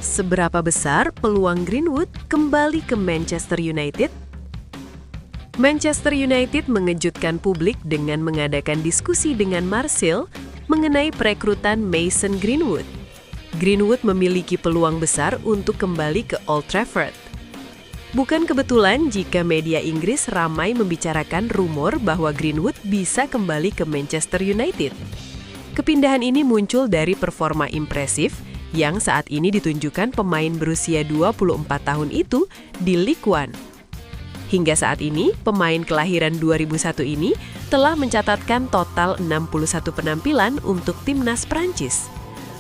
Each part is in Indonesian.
Seberapa besar peluang Greenwood kembali ke Manchester United? Manchester United mengejutkan publik dengan mengadakan diskusi dengan Marseille mengenai perekrutan Mason Greenwood. Greenwood memiliki peluang besar untuk kembali ke Old Trafford. Bukan kebetulan jika media Inggris ramai membicarakan rumor bahwa Greenwood bisa kembali ke Manchester United. Kepindahan ini muncul dari performa impresif yang saat ini ditunjukkan pemain berusia 24 tahun itu di Ligue 1. Hingga saat ini, pemain kelahiran 2001 ini telah mencatatkan total 61 penampilan untuk timnas Prancis.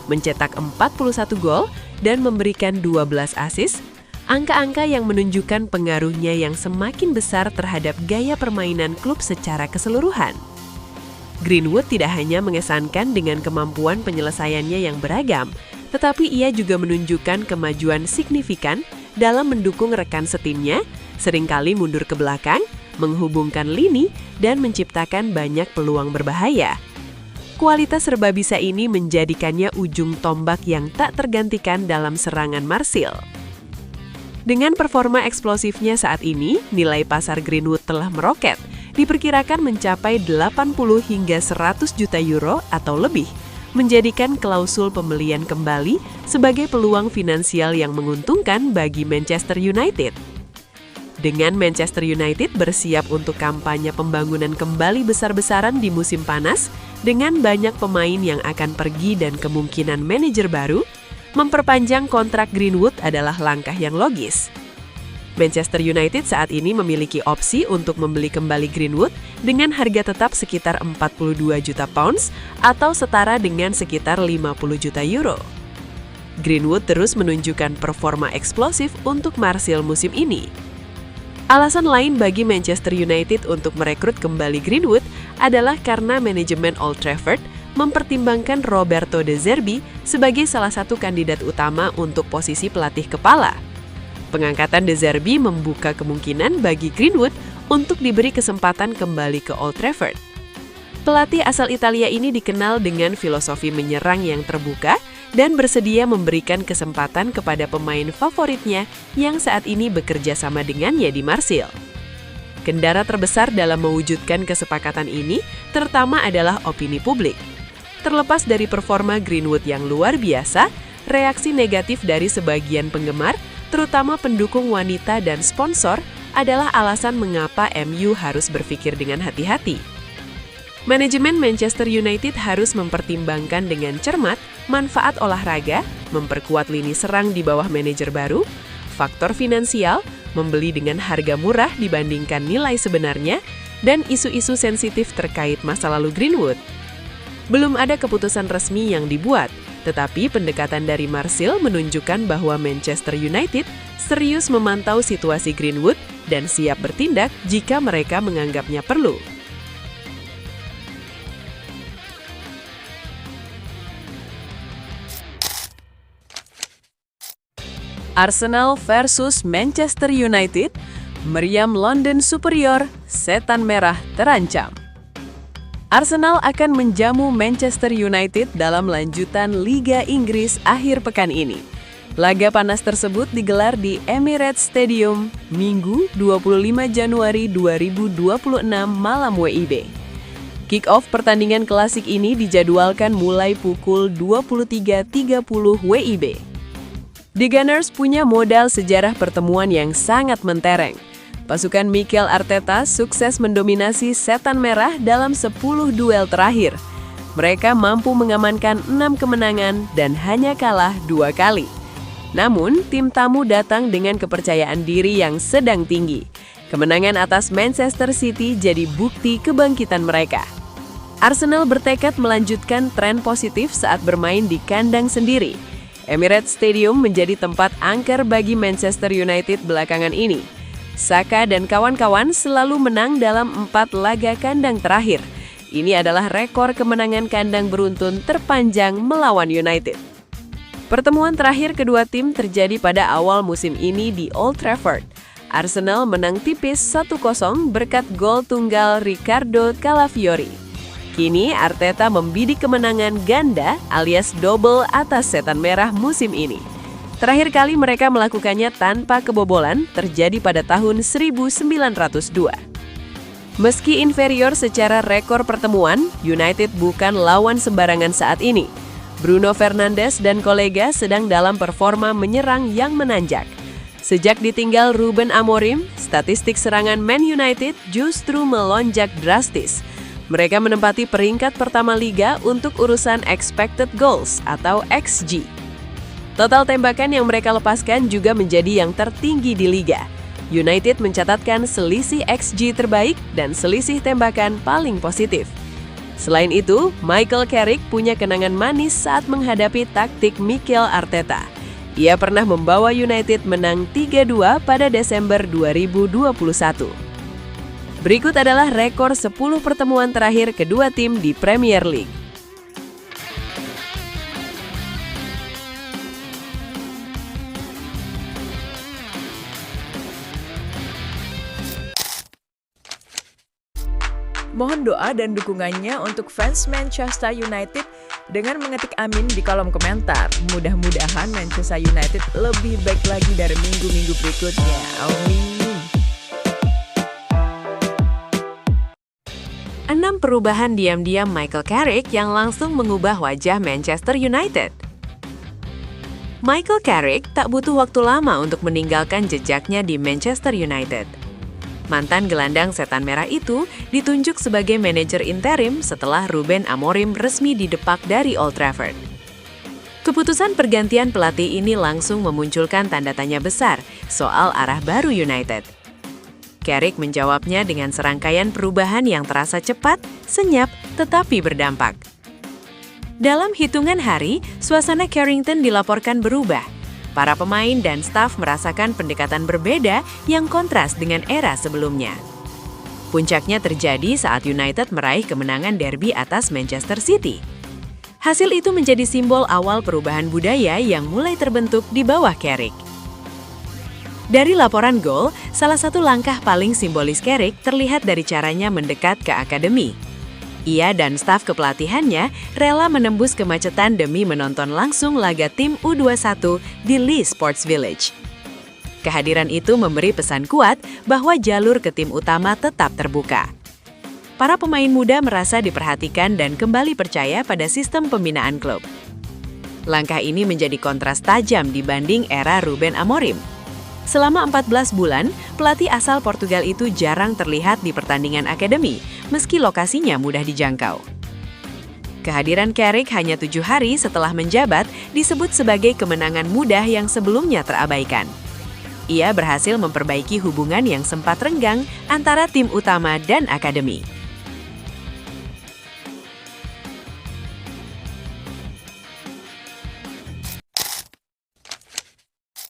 Mencetak 41 gol dan memberikan 12 assist, angka-angka yang menunjukkan pengaruhnya yang semakin besar terhadap gaya permainan klub secara keseluruhan. Greenwood tidak hanya mengesankan dengan kemampuan penyelesaiannya yang beragam, tetapi ia juga menunjukkan kemajuan signifikan dalam mendukung rekan setimnya, seringkali mundur ke belakang, menghubungkan lini, dan menciptakan banyak peluang berbahaya. Kualitas serbabisa ini menjadikannya ujung tombak yang tak tergantikan dalam serangan Marseille. Dengan performa eksplosifnya saat ini, nilai pasar Greenwood telah meroket, diperkirakan mencapai 80 hingga 100 juta euro atau lebih, menjadikan klausul pembelian kembali sebagai peluang finansial yang menguntungkan bagi Manchester United. Dengan Manchester United bersiap untuk kampanye pembangunan kembali besar-besaran di musim panas, dengan banyak pemain yang akan pergi dan kemungkinan manajer baru, memperpanjang kontrak Greenwood adalah langkah yang logis. Manchester United saat ini memiliki opsi untuk membeli kembali Greenwood dengan harga tetap sekitar 42 juta pounds atau setara dengan sekitar 50 juta euro. Greenwood terus menunjukkan performa eksplosif untuk Marseille musim ini. Alasan lain bagi Manchester United untuk merekrut kembali Greenwood adalah karena manajemen Old Trafford mempertimbangkan Roberto De Zerbi sebagai salah satu kandidat utama untuk posisi pelatih kepala. Pengangkatan De Zerbi membuka kemungkinan bagi Greenwood untuk diberi kesempatan kembali ke Old Trafford. Pelatih asal Italia ini dikenal dengan filosofi menyerang yang terbuka dan bersedia memberikan kesempatan kepada pemain favoritnya yang saat ini bekerja sama dengannya di Marseille. Kendara terbesar dalam mewujudkan kesepakatan ini terutama adalah opini publik. Terlepas dari performa Greenwood yang luar biasa, reaksi negatif dari sebagian penggemar, terutama pendukung wanita dan sponsor, adalah alasan mengapa MU harus berpikir dengan hati-hati. Manajemen Manchester United harus mempertimbangkan dengan cermat manfaat olahraga, memperkuat lini serang di bawah manajer baru, faktor finansial, membeli dengan harga murah dibandingkan nilai sebenarnya, dan isu-isu sensitif terkait masa lalu Greenwood. Belum ada keputusan resmi yang dibuat, tetapi pendekatan dari Marseille menunjukkan bahwa Manchester United serius memantau situasi Greenwood dan siap bertindak jika mereka menganggapnya perlu. Arsenal versus Manchester United, meriam London Superior, setan merah terancam. Arsenal akan menjamu Manchester United dalam lanjutan Liga Inggris akhir pekan ini. Laga panas tersebut digelar di Emirates Stadium, Minggu 25 Januari 2026 malam WIB. Kick-off pertandingan klasik ini dijadwalkan mulai pukul 23.30 WIB. The Gunners punya modal sejarah pertemuan yang sangat mentereng. Pasukan Mikel Arteta sukses mendominasi setan merah dalam 10 duel terakhir. Mereka mampu mengamankan 6 kemenangan dan hanya kalah 2 kali. Namun, tim tamu datang dengan kepercayaan diri yang sedang tinggi. Kemenangan atas Manchester City jadi bukti kebangkitan mereka. Arsenal bertekad melanjutkan tren positif saat bermain di kandang sendiri. Emirates Stadium menjadi tempat angker bagi Manchester United belakangan ini. Saka dan kawan-kawan selalu menang dalam 4 laga kandang terakhir. Ini adalah rekor kemenangan kandang beruntun terpanjang melawan United. Pertemuan terakhir kedua tim terjadi pada awal musim ini di Old Trafford. Arsenal menang tipis 1-0 berkat gol tunggal Ricardo Calafiori. Kini Arteta membidik kemenangan ganda alias double atas setan merah musim ini. Terakhir kali mereka melakukannya tanpa kebobolan terjadi pada tahun 1902. Meski inferior secara rekor pertemuan, United bukan lawan sembarangan saat ini. Bruno Fernandes dan kolega sedang dalam performa menyerang yang menanjak. Sejak ditinggal Ruben Amorim, statistik serangan Man United justru melonjak drastis. Mereka menempati peringkat pertama liga untuk urusan expected goals atau XG. Total tembakan yang mereka lepaskan juga menjadi yang tertinggi di liga. United mencatatkan selisih XG terbaik dan selisih tembakan paling positif. Selain itu, Michael Carrick punya kenangan manis saat menghadapi taktik Mikel Arteta. Ia pernah membawa United menang 3-2 pada Desember 2021. Berikut adalah rekor 10 pertemuan terakhir kedua tim di Premier League. Mohon doa dan dukungannya untuk fans Manchester United dengan mengetik amin di kolom komentar. Mudah-mudahan Manchester United lebih baik lagi dari minggu-minggu berikutnya. Amin. 6 perubahan diam-diam Michael Carrick yang langsung mengubah wajah Manchester United. Michael Carrick tak butuh waktu lama untuk meninggalkan jejaknya di Manchester United. Mantan gelandang setan merah itu ditunjuk sebagai manajer interim setelah Ruben Amorim resmi didepak dari Old Trafford. Keputusan pergantian pelatih ini langsung memunculkan tanda tanya besar soal arah baru United. Carrick menjawabnya dengan serangkaian perubahan yang terasa cepat, senyap, tetapi berdampak. Dalam hitungan hari, suasana Carrington dilaporkan berubah. Para pemain dan staf merasakan pendekatan berbeda yang kontras dengan era sebelumnya. Puncaknya terjadi saat United meraih kemenangan derby atas Manchester City. Hasil itu menjadi simbol awal perubahan budaya yang mulai terbentuk di bawah Carrick. Dari laporan gol, salah satu langkah paling simbolis Carrick terlihat dari caranya mendekat ke akademi. Ia dan staf kepelatihannya rela menembus kemacetan demi menonton langsung laga tim U21 di Lee Sports Village. Kehadiran itu memberi pesan kuat bahwa jalur ke tim utama tetap terbuka. Para pemain muda merasa diperhatikan dan kembali percaya pada sistem pembinaan klub. Langkah ini menjadi kontras tajam dibanding era Ruben Amorim. Selama 14 bulan, pelatih asal Portugal itu jarang terlihat di pertandingan akademi, meski lokasinya mudah dijangkau. Kehadiran Carrick hanya 7 hari setelah menjabat disebut sebagai kemenangan mudah yang sebelumnya terabaikan. Ia berhasil memperbaiki hubungan yang sempat renggang antara tim utama dan akademi.